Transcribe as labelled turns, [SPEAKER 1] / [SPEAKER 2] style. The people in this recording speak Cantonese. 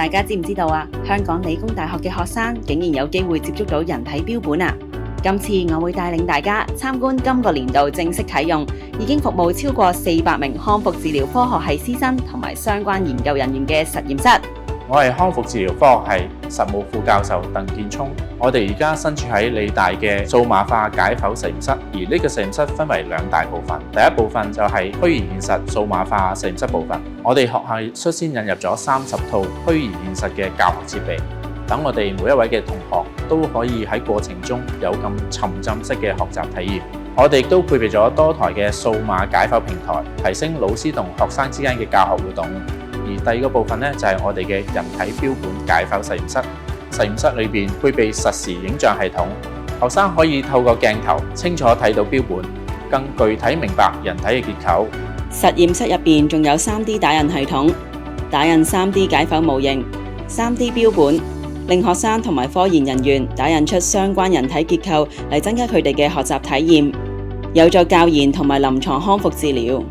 [SPEAKER 1] 大家知唔知道啊？香港理工大學嘅學生竟然有機會接觸到人體標本啊！今次我會帶領大家參觀今個年度正式啟用，已經服務超過400名康復治療科學系師生同埋相關研究人員嘅實驗室。
[SPEAKER 2] 我係康復治療科學系實務副教授鄧建聰。我哋而家身處喺理大嘅數碼化解剖實驗室，而呢個實驗室分為兩大部分。第一部分就係虛擬現實數碼化實驗室部分。我哋學系率先引入咗30套虛擬現實嘅教學設備，等我哋每一位嘅同學都可以喺過程中有咁沉浸式嘅學習體驗。我哋亦都配備咗多台嘅數碼解剖平台，提升老師同學生之間嘅教學活動。而第二個部分呢，就係我哋嘅人體標本解剖實驗室。實驗室裏邊配備實時影像系統，學生可以透過鏡頭清楚睇到標本，更具體明白人體嘅結構。
[SPEAKER 1] 實驗室入邊仲有 3D 打印系統，打印 3D 解剖模型、3D 標本，令學生同埋科研人員打印出相關人體結構嚟增加佢哋嘅學習體驗，有助教研同埋臨床康復治療。